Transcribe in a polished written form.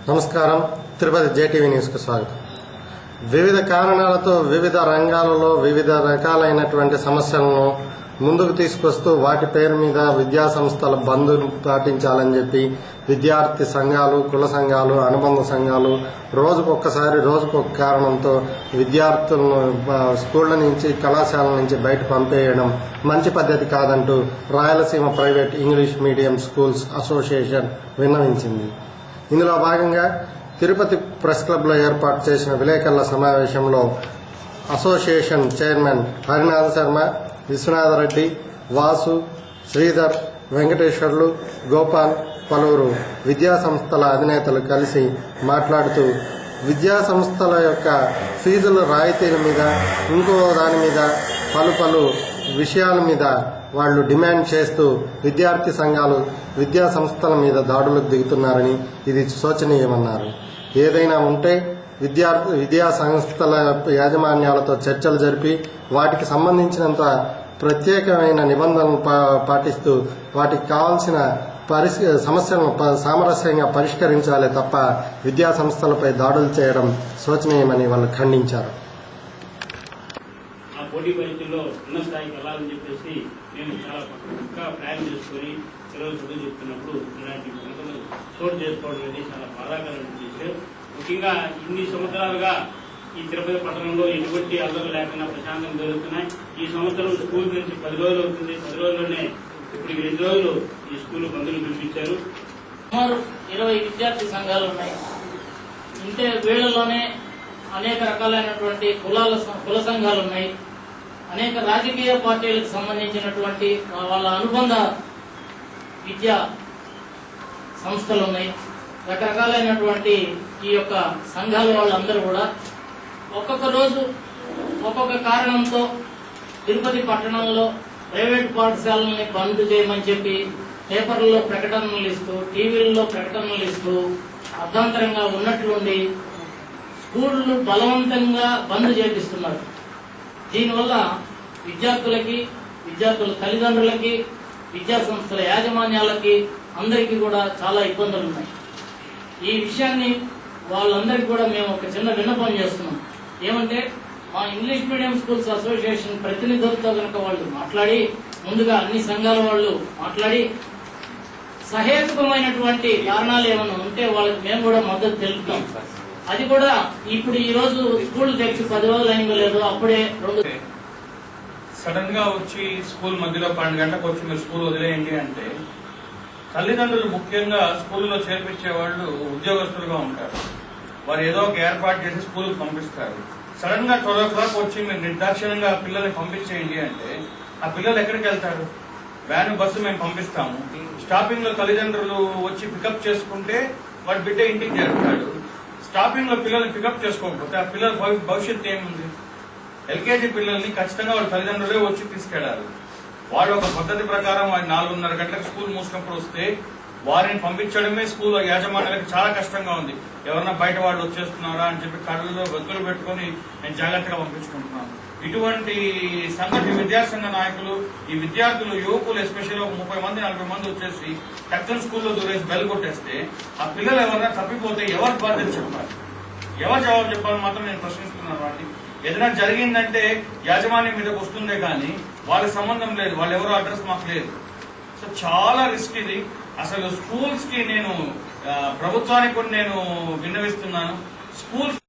నమస్కారం. తిరుపతి జేటీవీ న్యూస్కు స్వాగతం. వివిధ కారణాలతో వివిధ రంగాలలో వివిధ రకాలైనటువంటి సమస్యలను ముందుకు తీసుకొస్తూ వాటి పేరు మీద విద్యా సంస్థల బంద్ పాటించాలని చెప్పి విద్యార్థి సంఘాలు, కుల సంఘాలు, అనుబంధ సంఘాలు రోజుకొక కారణంతో విద్యార్థులను స్కూళ్ల నుంచి, కళాశాలల నుంచి బయట పంపేయడం మంచి పద్ధతి కాదంటూ Rayalaseema private English medium schools association విన్నవించింది. ఇందులో భాగంగా తిరుపతి ప్రెస్ క్లబ్లో ఏర్పాటు చేసిన విలేకరుల సమావేశంలో అసోసియేషన్ చైర్మన్ హరినాథ శర్మ, విశ్వనాథరెడ్డి, వాసు, శ్రీధర్, వెంకటేశ్వర్లు, గోపాల్, పలువురు విద్యా సంస్థల అధినేతలు కలిసి మాట్లాడుతూ విద్యా సంస్థల యొక్క ఫీజుల రాయితీల మీద, ఇంకో దాని మీద పలు విషయాల మీద వాళ్లు డిమాండ్ చేస్తూ విద్యార్థి సంఘాలు విద్యా సంస్థల మీద దాడులకు దిగుతున్నారని, ఇది శోచనీయమన్నారు. ఏదైనా ఉంటే విద్యా సంస్థల యాజమాన్యాలతో చర్చలు జరిపి వాటికి సంబంధించినంత ప్రత్యేకమైన నిబంధనలు పాటిస్తూ వాటికి కావాల్సిన సమస్యలను సామరస్యంగా పరిష్కరించాలే తప్ప విద్యా సంస్థలపై దాడులు చేయడం శోచనీయమని వాళ్ళు ఖండించారు. పోటీ పరీక్షల్లో ఉన్న స్థాయికి వెళ్ళాలని చెప్పేసి మేము చాలా పక్కగా ప్లాన్ చేసుకుని చదువు చెప్తున్నప్పుడు ఇలాంటి సంస్థలు చోటు చేసుకోవడం అనేది చాలా బాధాకరమైన విషయం. ముఖ్యంగా ఇన్ని సంవత్సరాలుగా ఈ తిరుపతి పట్టణంలో ఎటువంటి అల్లర్లు లేకుండా ప్రశాంతం జరుగుతున్నాయి. ఈ సంవత్సరం స్కూల్ నుంచి 10 రోజులు అవుతుంది. 10 రోజుల్లోనే ఇప్పుడు 2 రోజులు ఈ స్కూల్ బంధువులు పిలిపించారు. సుమారు 20 విద్యార్థి సంఘాలు ఉన్నాయి. ఇంతే వీళ్లలోనే అనేక రకాలైనటువంటి కుల సంఘాలు ఉన్నాయి. అనేక రాజకీయ పార్టీలకు సంబంధించినటువంటి వాళ్ళ అనుబంధ విద్యా సంస్థలు ఉన్నాయి. రకరకాలైనటువంటి ఈ యొక్క సంఘాల వాళ్ళందరూ కూడా ఒక్కొక్క రోజు ఒక్కొక్క కారణంతో తిరుపతి పట్టణంలో ప్రైవేట్ పాఠశాలని బంద్ చేయమని చెప్పి పేపర్లలో ప్రకటనలు ఇస్తూ, టీవీలలో ప్రకటనలు ఇస్తూ అర్ధాంతరంగా ఉన్నట్లుండి స్కూళ్లు బలవంతంగా బంద్ చేపిస్తున్నారు. దీనివల్ల విద్యార్థులకి, విద్యార్థుల తల్లిదండ్రులకి, విద్యా సంస్థల యాజమాన్యాలకి అందరికీ కూడా చాలా ఇబ్బందులు ఉన్నాయి. ఈ విషయాన్ని వాళ్ళందరికీ కూడా మేము ఒక చిన్న విన్నపం చేస్తున్నాం. ఏమంటే మా ఇంగ్లీష్ మీడియం స్కూల్స్ అసోసియేషన్ ప్రతినిధులతో కనుక వాళ్ళు మాట్లాడి, ముందుగా అన్ని సంఘాల వాళ్ళు మాట్లాడి సహేతుకమైనటువంటి కారణాలు ఏమైనా ఉంటే వాళ్ళకి మేము కూడా మద్దతు తెలుపుతాం. అది కూడా ఇప్పుడు ఈ రోజు స్కూల్ తెచ్చి 10 రోజులు అయిందో లేదో అప్పుడే సడన్ గా వచ్చి స్కూల్ మధ్యలో 12 గంటలకు వచ్చి మీరు స్కూల్ వదిలేయండి అంటే తల్లిదండ్రులు ముఖ్యంగా స్కూల్లో చేర్పించే వాళ్ళు ఉద్యోగస్తులుగా ఉంటారు. వారు ఏదో ఒక ఏర్పాటు చేసి స్కూల్ పంపిస్తారు. సడన్ గా 12 o'clock వచ్చి మీరు నిర్దాక్షిణ్యంగా పిల్లల్ని పంపించేయండి అంటే ఆ పిల్లలు ఎక్కడికి వెళ్తారు? వ్యాన్, బస్సు మేము పంపిస్తాము. స్టాపింగ్ లో తల్లిదండ్రులు వచ్చి పికప్ చేసుకుంటే వాడి బిడ్డ ఇంటికి చేరుతాడు. స్టాపింగ్ లో పిల్లల్ని పికప్ చేసుకోకపోతే ఆ పిల్లల భవిష్యత్తు ఏముంది? ఎల్కేజీ పిల్లల్ని ఖచ్చితంగా వాళ్ళ తల్లిదండ్రులే వచ్చి తీసుకెళ్లారు. వాళ్ళు ఒక పద్ధతి ప్రకారం 4:30 గంటలకు స్కూల్ మూసినప్పుడు వస్తే వారిని పంపించడమే స్కూల్ యాజమాన్యాలకు చాలా కష్టంగా ఉంది. ఎవరన్నా బయట వాళ్ళు వచ్చేస్తున్నారా అని చెప్పి కళ్ళలో వెతులు పెట్టుకుని నేను జాగ్రత్తగా పంపించుకుంటున్నాను. ఇటువంటి సంఘటన విద్యాసంఘ నాయకులు, ఈ విద్యార్థులు, యువకులు ఎస్పెషల్లీ 30 మంది 40 మంది వచ్చేసి టక్కన స్కూల్లో దూరేసి బెల్ కొట్టేస్తే ఆ పిల్లలు ఎవరైనా తప్పిపోతే ఎవరు బాధ్యత చెప్పాలి? ఎవరు జవాబు చెప్పాలని మాత్రం నేను ప్రశ్నిస్తున్నాను. వాటిని ఏదైనా జరిగిందంటే యాజమాన్యం మీదకి వస్తుందే కానీ వాళ్ళకి సంబంధం లేదు. వాళ్ళు ఎవరో అడ్రస్ మాకు లేదు. సో చాలా రిస్క్ ఇది. అసలు స్కూల్స్ కి నేను ప్రభుత్వానికి కూడా నేను విన్నవిస్తున్నాను. స్కూల్స్